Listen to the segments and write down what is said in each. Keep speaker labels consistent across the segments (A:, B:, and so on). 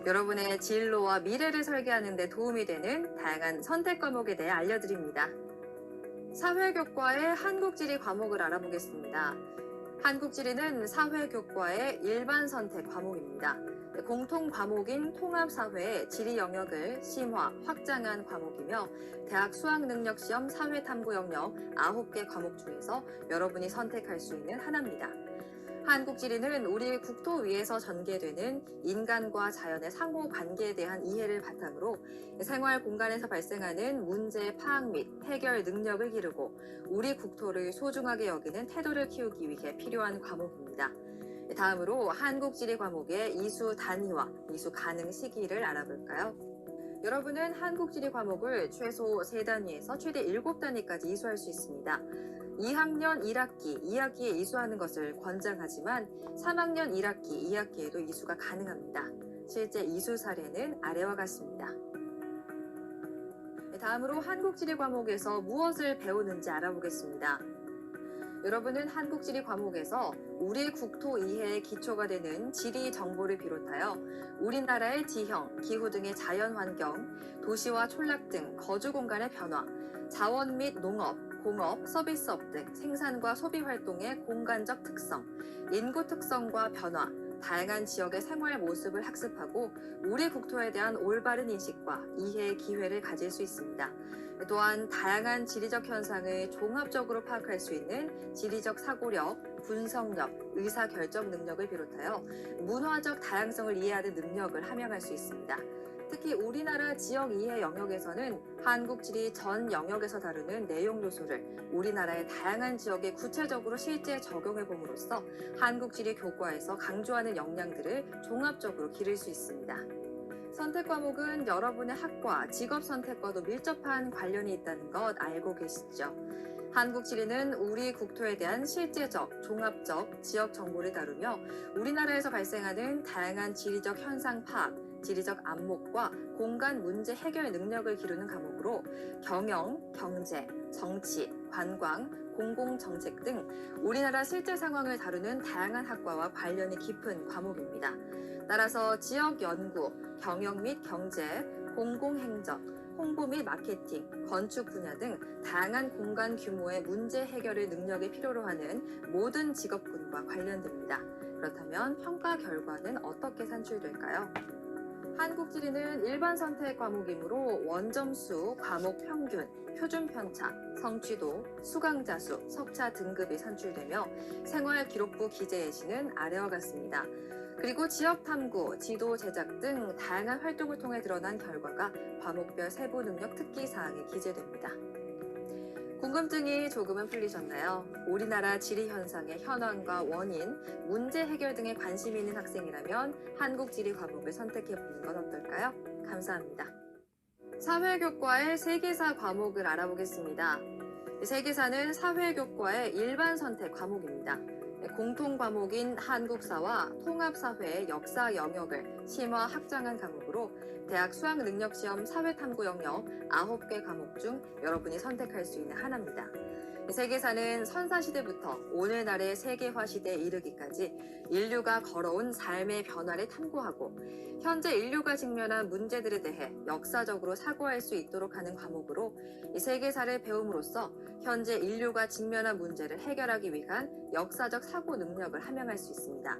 A: 여러분의 진로와 미래를 설계하는 데 도움이 되는 다양한 선택 과목에 대해 알려드립니다. 사회교과의 한국지리 과목을 알아보겠습니다. 한국지리는 사회교과의 일반 선택 과목입니다. 공통 과목인 통합사회의 지리 영역을 심화, 확장한 과목이며 대학 수학능력시험 사회탐구 영역 9개 과목 중에서 여러분이 선택할 수 있는 하나입니다. 한국지리는 우리 국토 위에서 전개되는 인간과 자연의 상호관계에 대한 이해를 바탕으로 생활 공간에서 발생하는 문제 파악 및 해결 능력을 기르고 우리 국토를 소중하게 여기는 태도를 키우기 위해 필요한 과목입니다. 다음으로 한국지리 과목의 이수 단위와 이수 가능 시기를 알아볼까요? 여러분은 한국지리 과목을 최소 3단위에서 최대 7단위까지 이수할 수 있습니다. 2학년 1학기, 2학기에 이수하는 것을 권장하지만 3학년 1학기, 2학기에도 이수가 가능합니다. 실제 이수 사례는 아래와 같습니다. 다음으로 한국지리 과목에서 무엇을 배우는지 알아보겠습니다. 여러분은 한국지리 과목에서 우리 국토 이해의 기초가 되는 지리 정보를 비롯하여 우리나라의 지형, 기후 등의 자연환경, 도시와 촌락 등 거주 공간의 변화, 자원 및 농업, 공업, 서비스업 등 생산과 소비 활동의 공간적 특성, 인구 특성과 변화, 다양한 지역의 생활 모습을 학습하고 우리 국토에 대한 올바른 인식과 이해의 기회를 가질 수 있습니다. 또한 다양한 지리적 현상을 종합적으로 파악할 수 있는 지리적 사고력, 분석력, 의사결정 능력을 비롯하여 문화적 다양성을 이해하는 능력을 함양할 수 있습니다. 특히 우리나라 지역 이해 영역에서는 한국지리 전 영역에서 다루는 내용 요소를 우리나라의 다양한 지역에 구체적으로 실제 적용해 봄으로써 한국지리 교과에서 강조하는 역량들을 종합적으로 기를 수 있습니다. 선택 과목은 여러분의 학과, 직업 선택과도 밀접한 관련이 있다는 것 알고 계시죠? 한국지리는 우리 국토에 대한 실제적, 종합적, 지역 정보를 다루며 우리나라에서 발생하는 다양한 지리적 현상 파악, 지리적 안목과 공간 문제 해결 능력을 기르는 과목으로 경영, 경제, 정치, 관광, 공공정책 등 우리나라 실제 상황을 다루는 다양한 학과와 관련이 깊은 과목입니다. 따라서 지역 연구, 경영 및 경제, 공공행정, 홍보 및 마케팅, 건축 분야 등 다양한 공간 규모의 문제 해결의 능력이 필요로 하는 모든 직업군과 관련됩니다. 그렇다면 평가 결과는 어떻게 산출될까요? 한국지리는 일반 선택 과목이므로 원점수, 과목 평균, 표준 편차, 성취도, 수강자 수, 석차 등급이 산출되며 생활 기록부 기재 예시는 아래와 같습니다. 그리고 지역 탐구, 지도 제작 등 다양한 활동을 통해 드러난 결과가 과목별 세부 능력 특기 사항에 기재됩니다. 궁금증이 조금은 풀리셨나요? 우리나라 지리 현상의 현황과 원인, 문제 해결 등에 관심이 있는 학생이라면 한국지리 과목을 선택해보는 건 어떨까요? 감사합니다. 사회교과의 세계사 과목을 알아보겠습니다. 세계사는 사회교과의 일반 선택 과목입니다. 공통 과목인 한국사와 통합사회의 역사 영역을 심화 확장한 과목으로 대학 수학능력시험 사회탐구 영역 9개 과목 중 여러분이 선택할 수 있는 하나입니다. 세계사는 선사시대부터 오늘날의 세계화 시대에 이르기까지 인류가 걸어온 삶의 변화를 탐구하고 현재 인류가 직면한 문제들에 대해 역사적으로 사고할 수 있도록 하는 과목으로 이 세계사를 배움으로써 현재 인류가 직면한 문제를 해결하기 위한 역사적 사고 능력을 함양할 수 있습니다.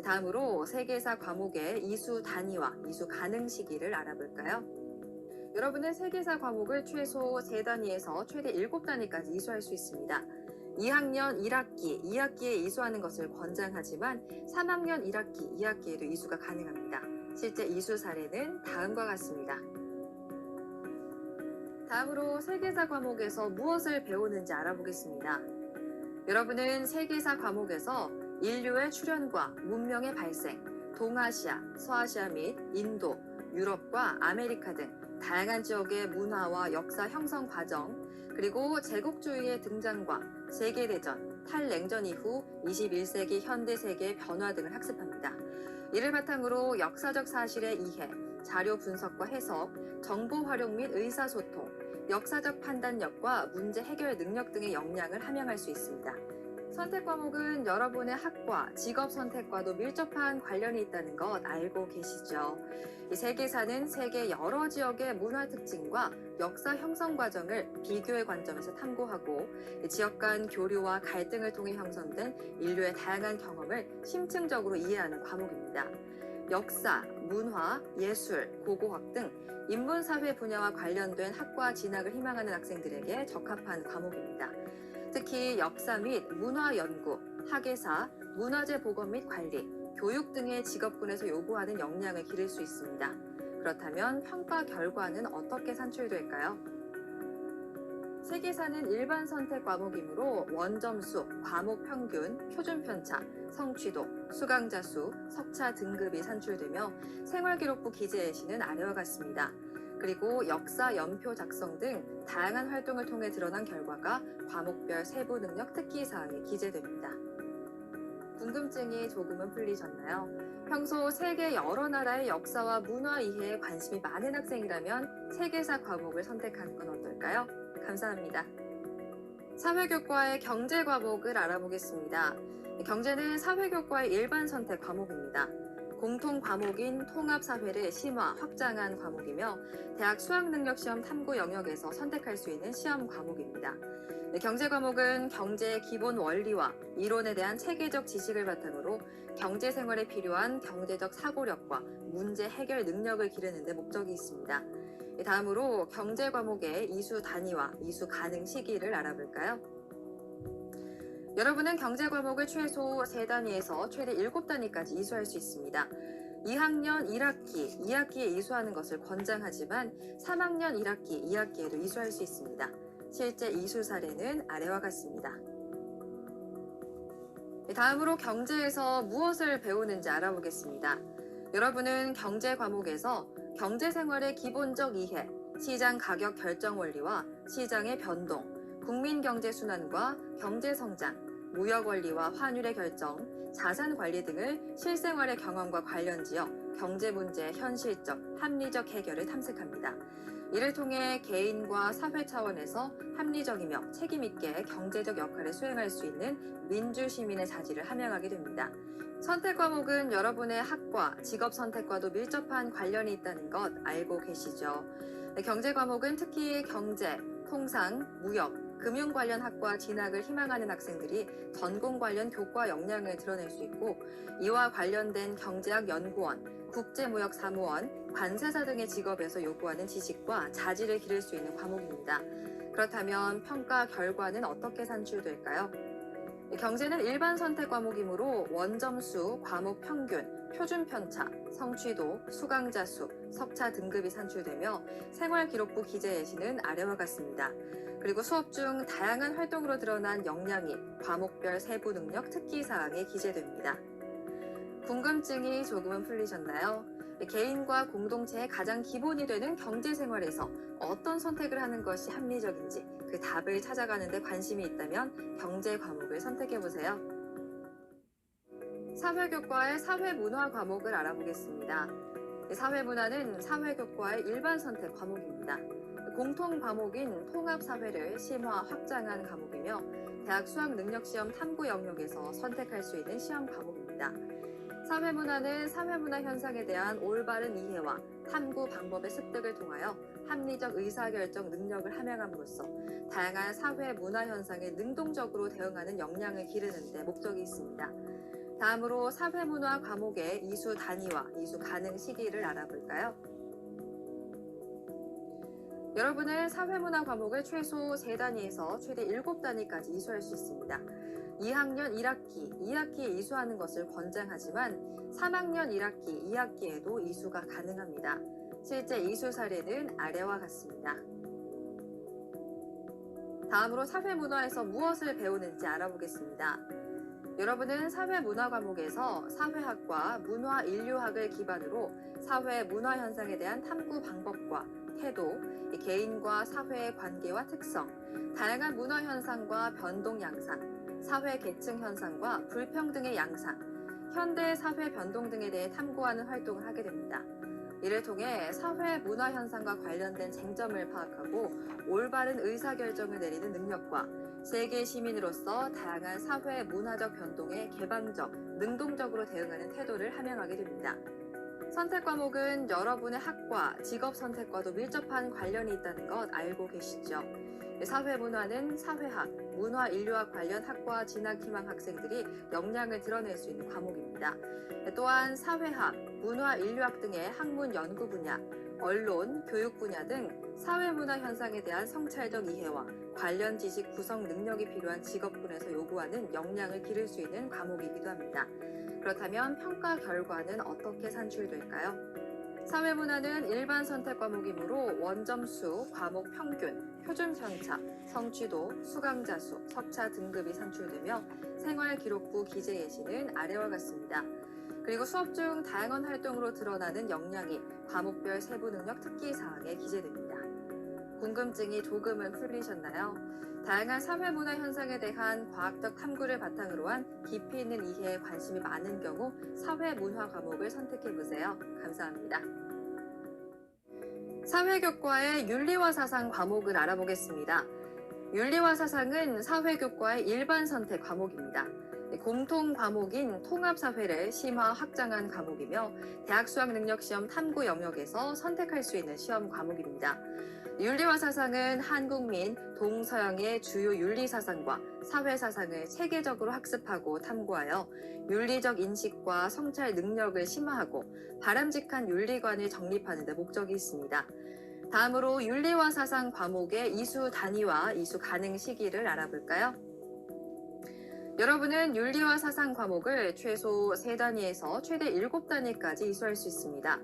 A: 다음으로 세계사 과목의 이수 단위와 이수 가능 시기를 알아볼까요? 여러분은 세계사 과목을 최소 3단위에서 최대 7단위까지 이수할 수 있습니다. 2학년 1학기, 2학기에 이수하는 것을 권장하지만 3학년 1학기, 2학기에도 이수가 가능합니다. 실제 이수 사례는 다음과 같습니다. 다음으로 세계사 과목에서 무엇을 배우는지 알아보겠습니다. 여러분은 세계사 과목에서 인류의 출현과 문명의 발생, 동아시아, 서아시아 및 인도, 유럽과 아메리카 등 다양한 지역의 문화와 역사 형성 과정, 그리고 제국주의의 등장과 세계대전, 탈냉전 이후 21세기 현대 세계의 변화 등을 학습합니다. 이를 바탕으로 역사적 사실의 이해, 자료 분석과 해석, 정보 활용 및 의사소통, 역사적 판단력과 문제 해결 능력 등의 역량을 함양할 수 있습니다. 선택 과목은 여러분의 학과, 직업 선택과도 밀접한 관련이 있다는 것 알고 계시죠? 이 세계사는 세계 여러 지역의 문화 특징과 역사 형성 과정을 비교의 관점에서 탐구하고 지역 간 교류와 갈등을 통해 형성된 인류의 다양한 경험을 심층적으로 이해하는 과목입니다. 역사, 문화, 예술, 고고학 등 인문사회 분야와 관련된 학과 진학을 희망하는 학생들에게 적합한 과목입니다. 특히 역사 및 문화 연구, 학예사, 문화재 보건 및 관리, 교육 등의 직업군에서 요구하는 역량을 기를 수 있습니다. 그렇다면 평가 결과는 어떻게 산출될까요? 세계사는 일반 선택 과목이므로 원점수, 과목 평균, 표준 편차, 성취도, 수강자 수, 석차 등급이 산출되며 생활기록부 기재 예시는 아래와 같습니다. 그리고 역사 연표 작성 등 다양한 활동을 통해 드러난 결과가 과목별 세부 능력 특기 사항에 기재됩니다. 궁금증이 조금은 풀리셨나요? 평소 세계 여러 나라의 역사와 문화 이해에 관심이 많은 학생이라면 세계사 과목을 선택하는 건 어떨까요? 감사합니다. 사회교과의 경제 과목을 알아보겠습니다. 경제는 사회교과의 일반 선택 과목입니다. 공통 과목인 통합사회를 심화, 확장한 과목이며 대학 수학능력시험 탐구 영역에서 선택할 수 있는 시험 과목입니다. 경제 과목은 경제의 기본 원리와 이론에 대한 체계적 지식을 바탕으로 경제 생활에 필요한 경제적 사고력과 문제 해결 능력을 기르는 데 목적이 있습니다. 다음으로 경제 과목의 이수 단위와 이수 가능 시기를 알아볼까요? 여러분은 경제 과목을 최소 3단위에서 최대 7단위까지 이수할 수 있습니다. 2학년 1학기, 2학기에 이수하는 것을 권장하지만 3학년 1학기, 2학기에도 이수할 수 있습니다. 실제 이수 사례는 아래와 같습니다. 다음으로 경제에서 무엇을 배우는지 알아보겠습니다. 여러분은 경제 과목에서 경제 생활의 기본적 이해, 시장 가격 결정 원리와 시장의 변동, 국민 경제 순환과 경제 성장, 무역 원리와 환율의 결정, 자산 관리 등을 실생활의 경험과 관련지어 경제 문제의 현실적, 합리적 해결을 탐색합니다. 이를 통해 개인과 사회 차원에서 합리적이며 책임있게 경제적 역할을 수행할 수 있는 민주 시민의 자질을 함양하게 됩니다. 선택 과목은 여러분의 학과, 직업 선택과도 밀접한 관련이 있다는 것 알고 계시죠? 경제 과목은 특히 경제, 통상, 무역, 금융 관련 학과 진학을 희망하는 학생들이 전공 관련 교과 역량을 드러낼 수 있고 이와 관련된 경제학 연구원, 국제무역사무원, 관세사 등의 직업에서 요구하는 지식과 자질을 기를 수 있는 과목입니다. 그렇다면 평가 결과는 어떻게 산출될까요? 경제는 일반 선택 과목이므로 원점수, 과목 평균, 표준 편차, 성취도, 수강자 수, 석차 등급이 산출되며 생활기록부 기재 예시는 아래와 같습니다. 그리고 수업 중 다양한 활동으로 드러난 역량이 과목별 세부 능력 특기 사항에 기재됩니다. 궁금증이 조금은 풀리셨나요? 개인과 공동체의 가장 기본이 되는 경제 생활에서 어떤 선택을 하는 것이 합리적인지 그 답을 찾아가는 데 관심이 있다면 경제 과목을 선택해보세요. 사회교과의 사회문화 과목을 알아보겠습니다. 사회문화는 사회교과의 일반 선택 과목입니다. 공통 과목인 통합사회를 심화, 확장한 과목이며 대학 수학능력시험 탐구 영역에서 선택할 수 있는 시험 과목입니다. 사회문화는 사회문화 현상에 대한 올바른 이해와 탐구 방법의 습득을 통하여 합리적 의사결정 능력을 함양함으로써 다양한 사회 문화 현상에 능동적으로 대응하는 역량을 기르는 데 목적이 있습니다. 다음으로 사회문화 과목의 이수 단위와 이수 가능 시기를 알아볼까요? 여러분은 사회문화 과목을 최소 3단위에서 최대 7단위까지 이수할 수 있습니다. 2학년 1학기, 2학기에 이수하는 것을 권장하지만 3학년 1학기, 2학기에도 이수가 가능합니다. 실제 이수 사례는 아래와 같습니다. 다음으로 사회문화에서 무엇을 배우는지 알아보겠습니다. 여러분은 사회문화 과목에서 사회학과 문화인류학을 기반으로 사회 문화 현상에 대한 탐구 방법과 태도, 개인과 사회의 관계와 특성, 다양한 문화 현상과 변동 양상, 사회 계층 현상과 불평등의 양상, 현대 사회 변동 등에 대해 탐구하는 활동을 하게 됩니다. 이를 통해 사회 문화 현상과 관련된 쟁점을 파악하고 올바른 의사결정을 내리는 능력과 세계 시민으로서 다양한 사회 문화적 변동에 개방적, 능동적으로 대응하는 태도를 함양하게 됩니다. 선택 과목은 여러분의 학과, 직업 선택과도 밀접한 관련이 있다는 것 알고 계시죠? 사회문화는 사회학, 문화인류학 관련 학과 진학 희망 학생들이 역량을 드러낼 수 있는 과목입니다. 또한 사회학, 문화인류학 등의 학문 연구 분야, 언론, 교육 분야 등 사회문화 현상에 대한 성찰적 이해와 관련 지식 구성 능력이 필요한 직업군에서 요구하는 역량을 기를 수 있는 과목이기도 합니다. 그렇다면 평가 결과는 어떻게 산출될까요? 사회문화는 일반 선택 과목이므로 원점수, 과목 평균, 표준 편차, 성취도, 수강자 수, 석차 등급이 산출되며 생활기록부 기재 예시는 아래와 같습니다. 그리고 수업 중 다양한 활동으로 드러나는 역량이 과목별 세부 능력 특기 사항에 기재됩니다. 궁금증이 조금은 풀리셨나요? 다양한 사회문화 현상에 대한 과학적 탐구를 바탕으로 한 깊이 있는 이해에 관심이 많은 경우 사회문화 과목을 선택해보세요. 감사합니다. 사회교과의 윤리와 사상 과목을 알아보겠습니다. 윤리와 사상은 사회교과의 일반 선택 과목입니다. 공통 과목인 통합사회를 심화 확장한 과목이며 대학 수학능력시험 탐구 영역에서 선택할 수 있는 시험 과목입니다. 윤리와 사상은 한국민 동서양의 주요 윤리사상과 사회사상을 체계적으로 학습하고 탐구하여 윤리적 인식과 성찰 능력을 심화하고 바람직한 윤리관을 정립하는 데 목적이 있습니다. 다음으로 윤리와 사상 과목의 이수 단위와 이수 가능 시기를 알아볼까요? 여러분은 윤리와 사상 과목을 최소 3단위에서 최대 7단위까지 이수할 수 있습니다.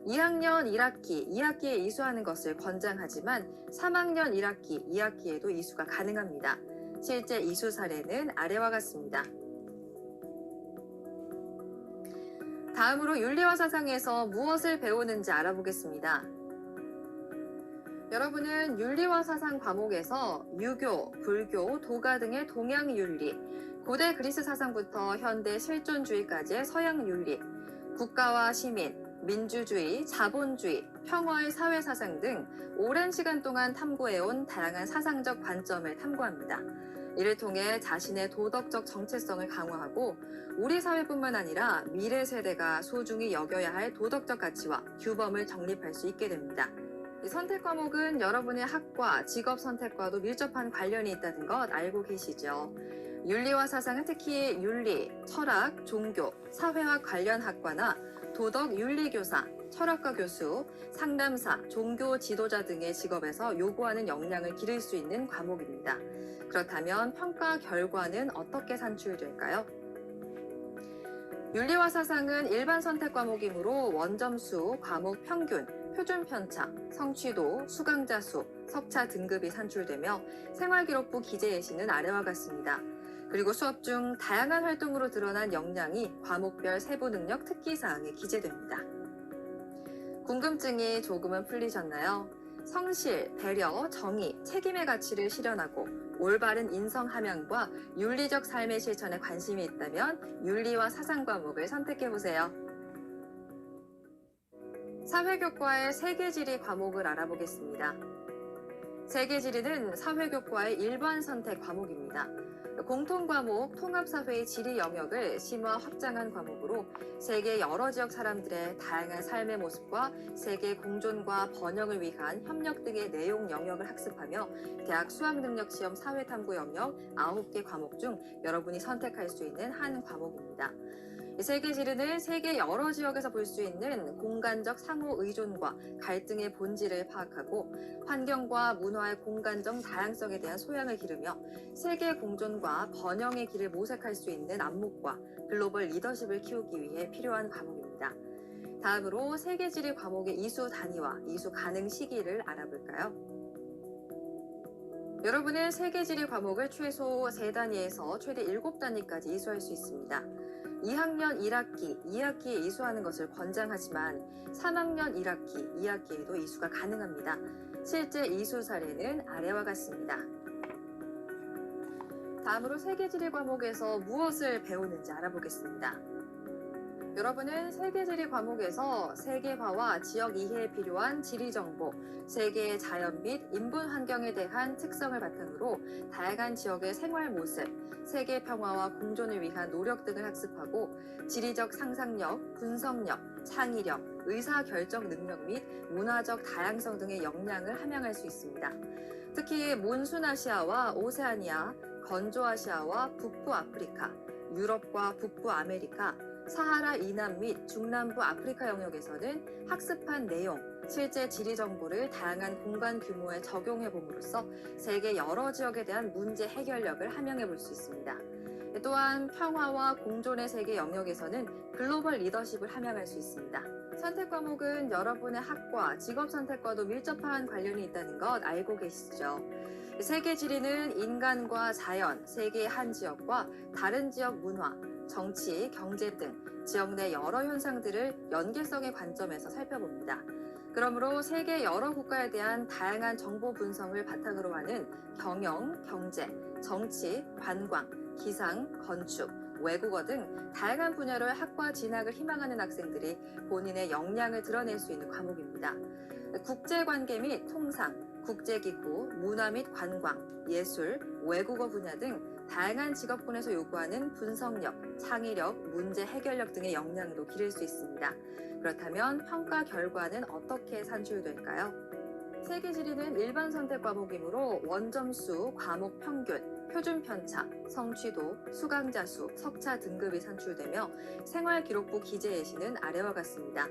A: 2학년 1학기, 2학기에 이수하는 것을 권장하지만 3학년 1학기, 2학기에도 이수가 가능합니다. 실제 이수 사례는 아래와 같습니다. 다음으로 윤리와 사상에서 무엇을 배우는지 알아보겠습니다. 여러분은 윤리와 사상 과목에서 유교, 불교, 도가 등의 동양 윤리, 고대 그리스 사상부터 현대 실존주의까지의 서양 윤리, 국가와 시민, 민주주의, 자본주의, 평화의 사회사상 등 오랜 시간 동안 탐구해온 다양한 사상적 관점을 탐구합니다. 이를 통해 자신의 도덕적 정체성을 강화하고 우리 사회뿐만 아니라 미래 세대가 소중히 여겨야 할 도덕적 가치와 규범을 정립할 수 있게 됩니다. 이 선택 과목은 여러분의 학과, 직업 선택과도 밀접한 관련이 있다는 것 알고 계시죠? 윤리와 사상은 특히 윤리, 철학, 종교, 사회학 관련 학과나 도덕 윤리교사, 철학과 교수, 상담사, 종교 지도자 등의 직업에서 요구하는 역량을 기를 수 있는 과목입니다. 그렇다면 평가 결과는 어떻게 산출될까요? 윤리와 사상은 일반 선택 과목이므로 원점수, 과목 평균, 표준 편차, 성취도, 수강자 수, 석차 등급이 산출되며 생활기록부 기재 예시는 아래와 같습니다. 그리고 수업 중 다양한 활동으로 드러난 역량이 과목별 세부 능력 특기 사항에 기재됩니다. 궁금증이 조금은 풀리셨나요? 성실, 배려, 정의, 책임의 가치를 실현하고 올바른 인성 함양과 윤리적 삶의 실천에 관심이 있다면 윤리와 사상 과목을 선택해보세요. 사회교과의 세계지리 과목을 알아보겠습니다. 세계지리는 사회교과의 일반 선택 과목입니다. 공통과목 통합사회의 지리 영역을 심화 확장한 과목으로 세계 여러 지역 사람들의 다양한 삶의 모습과 세계 공존과 번영을 위한 협력 등의 내용 영역을 학습하며 대학 수학능력시험 사회탐구 영역 9개 과목 중 여러분이 선택할 수 있는 한 과목입니다. 세계지리는 세계 여러 지역에서 볼 수 있는 공간적 상호 의존과 갈등의 본질을 파악하고 환경과 문화의 공간적 다양성에 대한 소양을 기르며 세계 공존과 번영의 길을 모색할 수 있는 안목과 글로벌 리더십을 키우기 위해 필요한 과목입니다. 다음으로 세계지리 과목의 이수 단위와 이수 가능 시기를 알아볼까요? 여러분은 세계지리 과목을 최소 3단위에서 최대 7단위까지 이수할 수 있습니다. 2학년 1학기, 2학기에 이수하는 것을 권장하지만 3학년 1학기, 2학기에도 이수가 가능합니다. 실제 이수 사례는 아래와 같습니다. 다음으로 세계지리 과목에서 무엇을 배우는지 알아보겠습니다. 여러분은 세계지리 과목에서 세계화와 지역 이해에 필요한 지리 정보, 세계의 자연 및 인문 환경에 대한 특성을 바탕으로 다양한 지역의 생활 모습, 세계 평화와 공존을 위한 노력 등을 학습하고 지리적 상상력, 분석력, 창의력, 의사결정 능력 및 문화적 다양성 등의 역량을 함양할 수 있습니다. 특히 몬순아시아와 오세아니아, 건조아시아와 북부 아프리카, 유럽과 북부 아메리카, 사하라 이남 및 중남부 아프리카 영역에서는 학습한 내용, 실제 지리 정보를 다양한 공간 규모에 적용해 봄으로써 세계 여러 지역에 대한 문제 해결력을 함양해 볼 수 있습니다. 또한 평화와 공존의 세계 영역에서는 글로벌 리더십을 함양할 수 있습니다. 선택 과목은 여러분의 학과, 직업 선택과도 밀접한 관련이 있다는 것 알고 계시죠? 세계 지리는 인간과 자연, 세계의 한 지역과 다른 지역 문화, 정치, 경제 등 지역 내 여러 현상들을 연계성의 관점에서 살펴봅니다. 그러므로 세계 여러 국가에 대한 다양한 정보 분석을 바탕으로 하는 경영, 경제, 정치, 관광, 기상, 건축, 외국어 등 다양한 분야로 학과 진학을 희망하는 학생들이 본인의 역량을 드러낼 수 있는 과목입니다. 국제관계 및 통상, 국제기구, 문화 및 관광, 예술, 외국어 분야 등 다양한 직업군에서 요구하는 분석력, 창의력, 문제 해결력 등의 역량도 기를 수 있습니다. 그렇다면 평가 결과는 어떻게 산출될까요? 세계지리는 일반 선택 과목이므로 원점수, 과목 평균, 표준 편차, 성취도, 수강자 수, 석차 등급이 산출되며 생활기록부 기재 예시는 아래와 같습니다.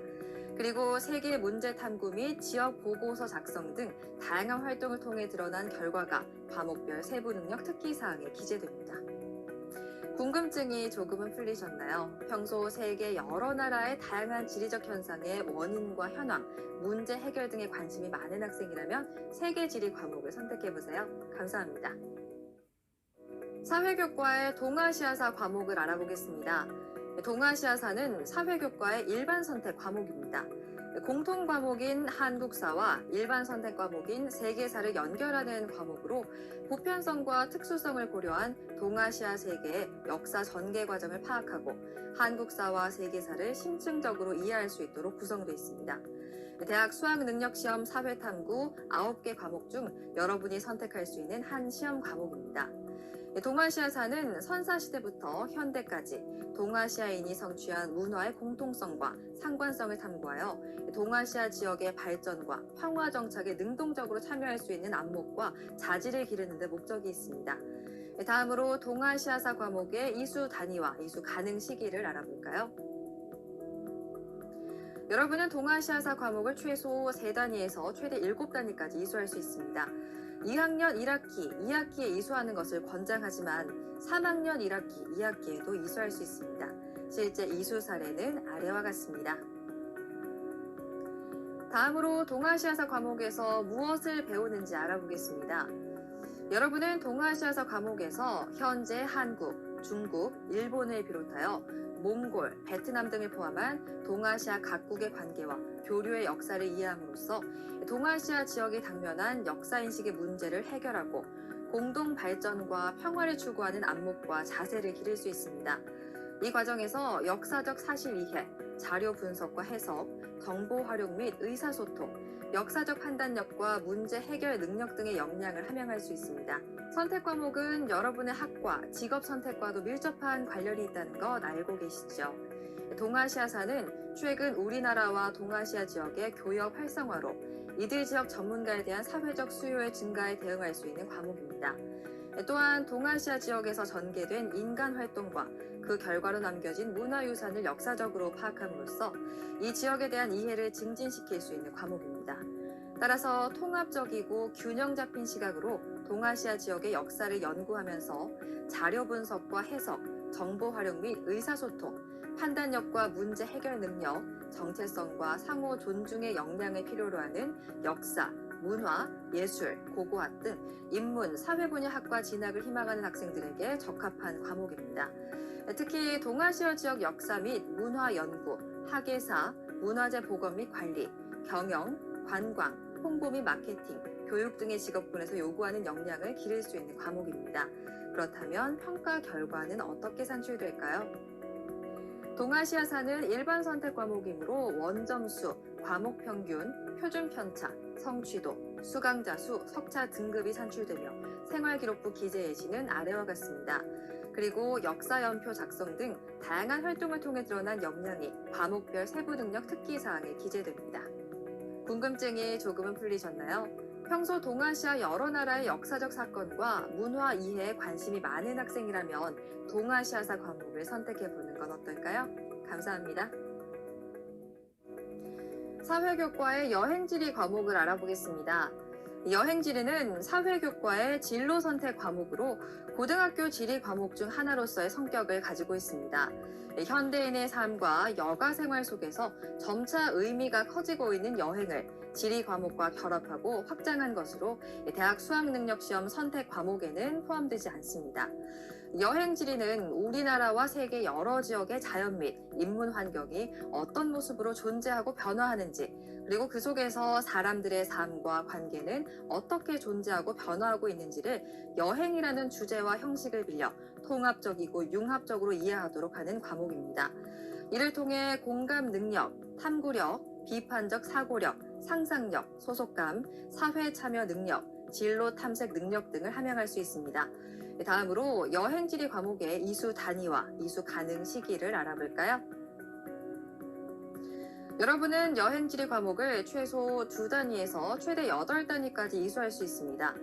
A: 그리고 세계 문제 탐구 및 지역 보고서 작성 등 다양한 활동을 통해 드러난 결과가 과목별 세부 능력 특기 사항에 기재됩니다. 궁금증이 조금은 풀리셨나요? 평소 세계 여러 나라의 다양한 지리적 현상의 원인과 현황, 문제 해결 등에 관심이 많은 학생이라면 세계지리 과목을 선택해보세요. 감사합니다. 사회교과의 동아시아사 과목을 알아보겠습니다. 동아시아사는 사회교과의 일반 선택 과목입니다. 공통 과목인 한국사와 일반 선택 과목인 세계사를 연결하는 과목으로 보편성과 특수성을 고려한 동아시아 세계의 역사 전개 과정을 파악하고 한국사와 세계사를 심층적으로 이해할 수 있도록 구성되어 있습니다. 대학 수학능력시험 사회탐구 9개 과목 중 여러분이 선택할 수 있는 한 시험 과목입니다. 동아시아사는 선사시대부터 현대까지 동아시아인이 성취한 문화의 공통성과 상관성을 탐구하여 동아시아 지역의 발전과 평화 정착에 능동적으로 참여할 수 있는 안목과 자질을 기르는 데 목적이 있습니다. 다음으로 동아시아사 과목의 이수 단위와 이수 가능 시기를 알아볼까요? 여러분은 동아시아사 과목을 최소 3단위에서 최대 7단위까지 이수할 수 있습니다. 2학년 1학기, 2학기에 이수하는 것을 권장하지만 3학년 1학기, 2학기에도 이수할 수 있습니다. 실제 이수 사례는 아래와 같습니다. 다음으로 동아시아사 과목에서 무엇을 배우는지 알아보겠습니다. 여러분은 동아시아사 과목에서 현재 한국, 중국, 일본을 비롯하여 몽골, 베트남 등을 포함한 동아시아 각국의 관계와 교류의 역사를 이해함으로써 동아시아 지역이 당면한 역사인식의 문제를 해결하고 공동 발전과 평화를 추구하는 안목과 자세를 기를 수 있습니다. 이 과정에서 역사적 사실 이해, 자료 분석과 해석, 정보 활용 및 의사소통, 역사적 판단력과 문제 해결 능력 등의 역량을 함양할 수 있습니다. 선택 과목은 여러분의 학과, 직업 선택과도 밀접한 관련이 있다는 것 알고 계시죠? 동아시아사는 최근 우리나라와 동아시아 지역의 교역 활성화로 이들 지역 전문가에 대한 사회적 수요의 증가에 대응할 수 있는 과목입니다. 또한 동아시아 지역에서 전개된 인간 활동과 그 결과로 남겨진 문화유산을 역사적으로 파악함으로써 이 지역에 대한 이해를 증진시킬 수 있는 과목입니다. 따라서 통합적이고 균형 잡힌 시각으로 동아시아 지역의 역사를 연구하면서 자료 분석과 해석, 정보 활용 및 의사소통, 판단력과 문제 해결 능력, 정체성과 상호 존중의 역량을 필요로 하는 역사, 문화, 예술, 고고학 등 인문, 사회 분야 학과 진학을 희망하는 학생들에게 적합한 과목입니다. 특히 동아시아 지역 역사 및 문화 연구, 학예사, 문화재 보건 및 관리, 경영, 관광, 홍보 및 마케팅, 교육 등의 직업군에서 요구하는 역량을 기를 수 있는 과목입니다. 그렇다면 평가 결과는 어떻게 산출될까요? 동아시아사는 일반 선택 과목이므로 원점수, 과목 평균, 표준 편차, 성취도, 수강자 수, 석차 등급이 산출되며 생활기록부 기재 예시는 아래와 같습니다. 그리고 역사 연표 작성 등 다양한 활동을 통해 드러난 역량이 과목별 세부 능력 특기 사항에 기재됩니다. 궁금증이 조금은 풀리셨나요? 평소 동아시아 여러 나라의 역사적 사건과 문화 이해에 관심이 많은 학생이라면 동아시아사 과목을 선택해보는 건 어떨까요? 감사합니다. 사회교과의 여행지리 과목을 알아보겠습니다. 여행지리는 사회교과의 진로 선택 과목으로 고등학교 지리 과목 중 하나로서의 성격을 가지고 있습니다. 현대인의 삶과 여가 생활 속에서 점차 의미가 커지고 있는 여행을 지리 과목과 결합하고 확장한 것으로 대학 수학능력시험 선택 과목에는 포함되지 않습니다. 여행지리는 우리나라와 세계 여러 지역의 자연 및 인문 환경이 어떤 모습으로 존재하고 변화하는지, 그리고 그 속에서 사람들의 삶과 관계는 어떻게 존재하고 변화하고 있는지를 여행이라는 주제와 형식을 빌려 통합적이고 융합적으로 이해하도록 하는 과목입니다. 이를 통해 공감 능력, 탐구력, 비판적 사고력, 상상력, 소속감, 사회 참여 능력, 진로 탐색 능력 등을 함양할 수 있습니다. 다음으로 여행지리 과목의 이수 단위와 이수 가능 시기를 알아볼까요? 여러분은 여행지리 과목을 최소 2단위에서 최대 8단위까지 이수할 수 있습니다.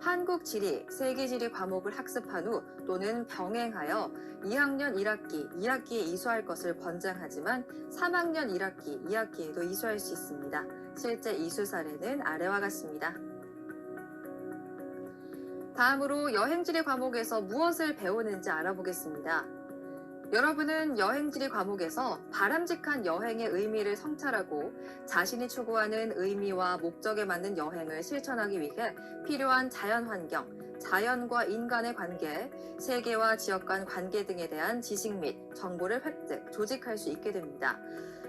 A: 한국지리, 세계지리 과목을 학습한 후 또는 병행하여 2학년 1학기, 2학기에 이수할 것을 권장하지만 3학년 1학기, 2학기에도 이수할 수 있습니다. 실제 이수 사례는 아래와 같습니다. 다음으로 여행지리 과목에서 무엇을 배우는지 알아보겠습니다. 여러분은 여행지리 과목에서 바람직한 여행의 의미를 성찰하고 자신이 추구하는 의미와 목적에 맞는 여행을 실천하기 위해 필요한 자연환경, 자연과 인간의 관계, 세계와 지역 간 관계 등에 대한 지식 및 정보를 획득, 조직할 수 있게 됩니다.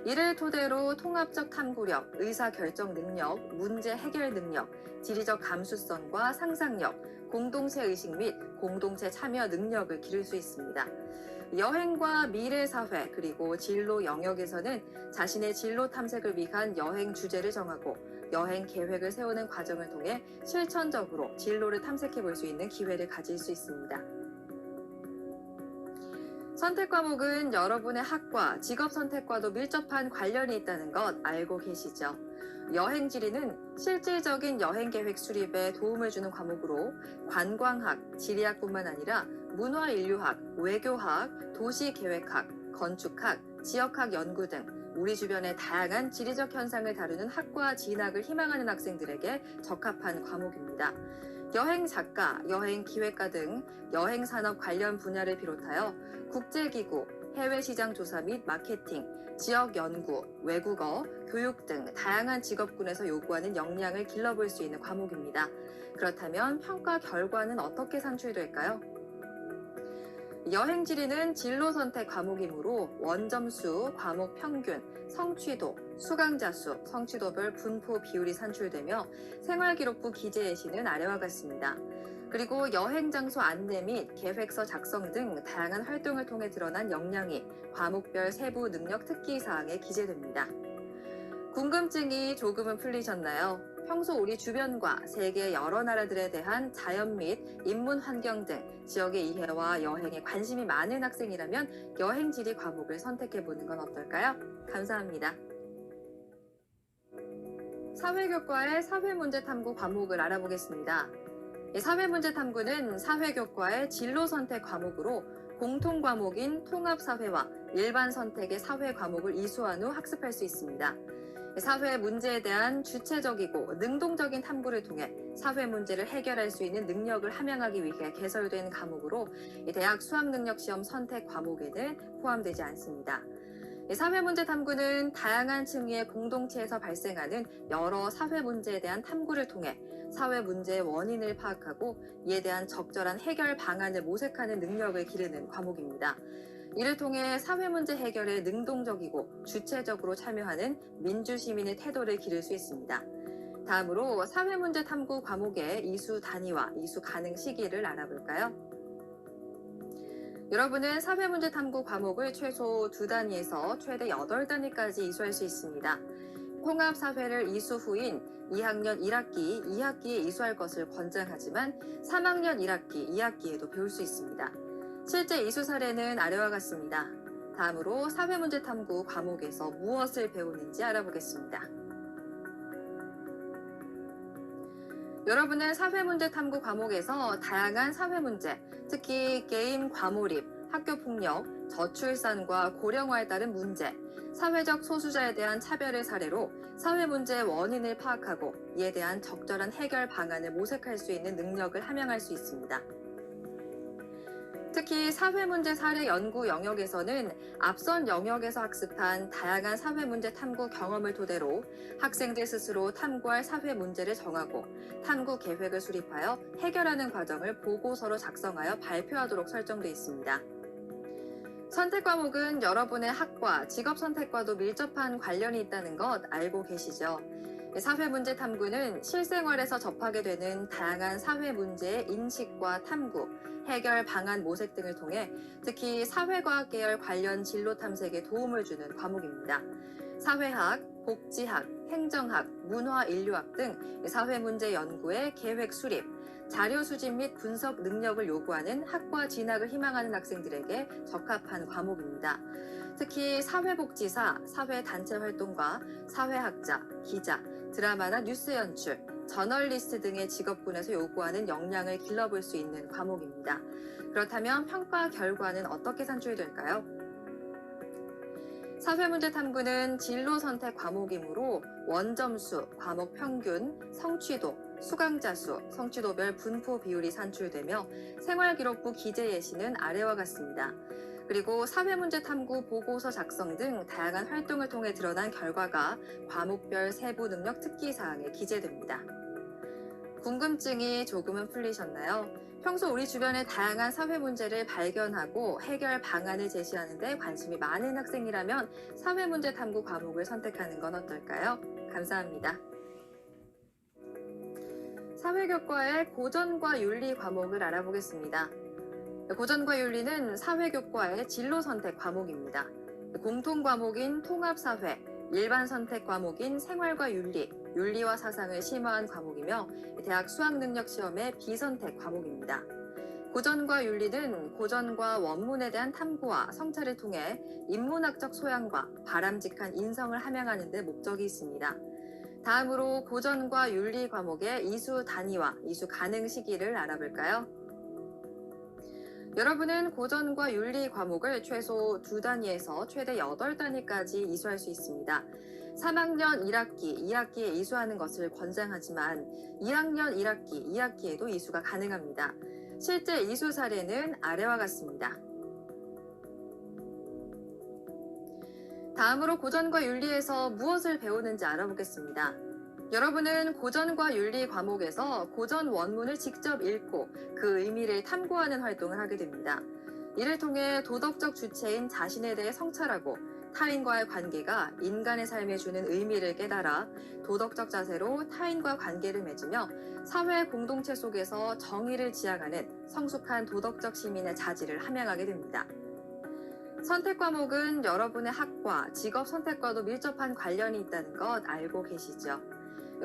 A: 이를 토대로 통합적 탐구력, 의사결정 능력, 문제 해결 능력, 지리적 감수성과 상상력, 공동체 의식 및 공동체 참여 능력을 기를 수 있습니다. 여행과 미래사회 그리고 진로 영역에서는 자신의 진로 탐색을 위한 여행 주제를 정하고 여행 계획을 세우는 과정을 통해 실천적으로 진로를 탐색해 볼 수 있는 기회를 가질 수 있습니다. 선택 과목은 여러분의 학과, 직업 선택과도 밀접한 관련이 있다는 것 알고 계시죠? 여행지리는 실질적인 여행계획 수립에 도움을 주는 과목으로 관광학, 지리학뿐만 아니라 문화인류학, 외교학, 도시계획학, 건축학, 지역학 연구 등 우리 주변의 다양한 지리적 현상을 다루는 학과 진학을 희망하는 학생들에게 적합한 과목입니다. 여행 작가, 여행 기획가 등 여행 산업 관련 분야를 비롯하여 국제기구, 해외 시장 조사 및 마케팅, 지역 연구, 외국어, 교육 등 다양한 직업군에서 요구하는 역량을 길러볼 수 있는 과목입니다. 그렇다면 평가 결과는 어떻게 산출될까요? 여행지리는 진로 선택 과목이므로 원점수, 과목 평균, 성취도, 수강자 수, 성취도별 분포 비율이 산출되며 생활기록부 기재 예시는 아래와 같습니다. 그리고 여행 장소 안내 및 계획서 작성 등 다양한 활동을 통해 드러난 역량이 과목별 세부 능력 특기 사항에 기재됩니다. 궁금증이 조금은 풀리셨나요? 평소 우리 주변과 세계 여러 나라들에 대한 자연 및 인문 환경 등 지역의 이해와 여행에 관심이 많은 학생이라면 여행지리 과목을 선택해보는 건 어떨까요? 감사합니다. 사회교과의 사회문제탐구 과목을 알아보겠습니다. 사회문제탐구는 사회교과의 진로 선택 과목으로 공통 과목인 통합사회와 일반 선택의 사회 과목을 이수한 후 학습할 수 있습니다. 사회 문제에 대한 주체적이고 능동적인 탐구를 통해 사회 문제를 해결할 수 있는 능력을 함양하기 위해 개설된 과목으로 대학 수학능력시험 선택 과목에는 포함되지 않습니다. 사회문제 탐구는 다양한 층위의 공동체에서 발생하는 여러 사회 문제에 대한 탐구를 통해 사회 문제의 원인을 파악하고 이에 대한 적절한 해결 방안을 모색하는 능력을 기르는 과목입니다. 이를 통해 사회 문제 해결에 능동적이고 주체적으로 참여하는 민주시민의 태도를 기를 수 있습니다. 다음으로 사회문제 탐구 과목의 이수 단위와 이수 가능 시기를 알아볼까요? 여러분은 사회문제 탐구 과목을 최소 2단위에서 최대 8단위까지 이수할 수 있습니다. 통합사회를 이수 후인 2학년 1학기, 2학기에 이수할 것을 권장하지만 3학년 1학기, 2학기에도 배울 수 있습니다. 실제 이수 사례는 아래와 같습니다. 다음으로 사회문제 탐구 과목에서 무엇을 배우는지 알아보겠습니다. 여러분은 사회문제 탐구 과목에서 다양한 사회문제, 특히 게임 과몰입, 학교폭력, 저출산과 고령화에 따른 문제, 사회적 소수자에 대한 차별의 사례로 사회문제의 원인을 파악하고 이에 대한 적절한 해결 방안을 모색할 수 있는 능력을 함양할 수 있습니다. 특히 사회문제 사례 연구 영역에서는 앞선 영역에서 학습한 다양한 사회문제 탐구 경험을 토대로 학생들 스스로 탐구할 사회문제를 정하고 탐구 계획을 수립하여 해결하는 과정을 보고서로 작성하여 발표하도록 설정되어 있습니다. 선택 과목은 여러분의 학과, 직업 선택과도 밀접한 관련이 있다는 것 알고 계시죠? 사회문제 탐구는 실생활에서 접하게 되는 다양한 사회문제의 인식과 탐구, 해결 방안 모색 등을 통해 특히 사회과학 계열 관련 진로 탐색에 도움을 주는 과목입니다. 사회학, 복지학, 행정학, 문화인류학 등 사회문제 연구의 계획 수립, 자료 수집 및 분석 능력을 요구하는 학과 진학을 희망하는 학생들에게 적합한 과목입니다. 특히 사회복지사, 사회단체 활동가, 사회학자, 기자, 드라마나 뉴스 연출, 저널리스트 등의 직업군에서 요구하는 역량을 길러볼 수 있는 과목입니다. 그렇다면 평가 결과는 어떻게 산출될까요? 사회문제 탐구는 진로 선택 과목이므로 원점수, 과목 평균, 성취도, 수강자 수, 성취도별 분포 비율이 산출되며 생활기록부 기재 예시는 아래와 같습니다. 그리고 사회문제 탐구 보고서 작성 등 다양한 활동을 통해 드러난 결과가 과목별 세부 능력 특기사항에 기재됩니다. 궁금증이 조금은 풀리셨나요? 평소 우리 주변의 다양한 사회 문제를 발견하고 해결 방안을 제시하는 데 관심이 많은 학생이라면 사회문제 탐구 과목을 선택하는 건 어떨까요? 감사합니다. 사회교과의 고전과 윤리 과목을 알아보겠습니다. 고전과 윤리는 사회교과의 진로 선택 과목입니다. 공통 과목인 통합사회, 일반 선택 과목인 생활과 윤리, 윤리와 사상을 심화한 과목이며 대학 수학능력시험의 비선택 과목입니다. 고전과 윤리는 고전과 원문에 대한 탐구와 성찰을 통해 인문학적 소양과 바람직한 인성을 함양하는 데 목적이 있습니다. 다음으로 고전과 윤리 과목의 이수 단위와 이수 가능 시기를 알아볼까요? 여러분은 고전과 윤리 과목을 최소 2단위에서 최대 8단위까지 이수할 수 있습니다. 3학년 1학기, 2학기에 이수하는 것을 권장하지만 2학년 1학기, 2학기에도 이수가 가능합니다. 실제 이수 사례는 아래와 같습니다. 다음으로 고전과 윤리에서 무엇을 배우는지 알아보겠습니다. 여러분은 고전과 윤리 과목에서 고전 원문을 직접 읽고 그 의미를 탐구하는 활동을 하게 됩니다. 이를 통해 도덕적 주체인 자신에 대해 성찰하고 타인과의 관계가 인간의 삶에 주는 의미를 깨달아 도덕적 자세로 타인과 관계를 맺으며 사회 공동체 속에서 정의를 지향하는 성숙한 도덕적 시민의 자질을 함양하게 됩니다. 선택 과목은 여러분의 학과, 직업 선택과도 밀접한 관련이 있다는 것 알고 계시죠?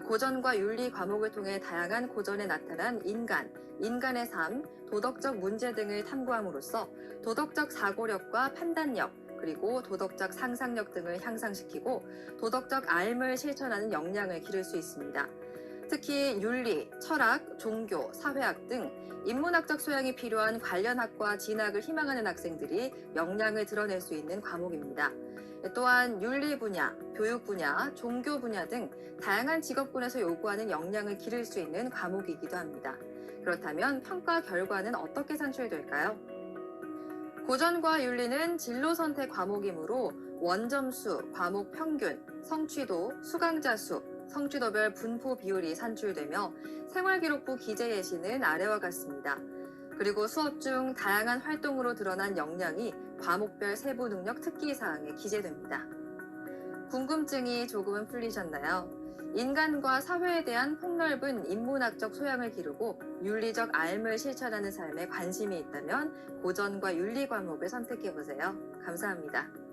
A: 고전과 윤리 과목을 통해 다양한 고전에 나타난 인간, 인간의 삶, 도덕적 문제 등을 탐구함으로써 도덕적 사고력과 판단력, 그리고 도덕적 상상력 등을 향상시키고 도덕적 삶을 실천하는 역량을 기를 수 있습니다. 특히 윤리, 철학, 종교, 사회학 등 인문학적 소양이 필요한 관련 학과 진학을 희망하는 학생들이 역량을 드러낼 수 있는 과목입니다. 또한 윤리 분야, 교육 분야, 종교 분야 등 다양한 직업군에서 요구하는 역량을 기를 수 있는 과목이기도 합니다. 그렇다면 평가 결과는 어떻게 산출될까요? 고전과 윤리는 진로 선택 과목이므로 원점수, 과목 평균, 성취도, 수강자 수, 성취도별 분포 비율이 산출되며 생활기록부 기재 예시는 아래와 같습니다. 그리고 수업 중 다양한 활동으로 드러난 역량이 과목별 세부 능력 특기 사항에 기재됩니다. 궁금증이 조금은 풀리셨나요? 인간과 사회에 대한 폭넓은 인문학적 소양을 기르고 윤리적 삶을 실천하는 삶에 관심이 있다면 고전과 윤리 과목을 선택해 보세요. 감사합니다.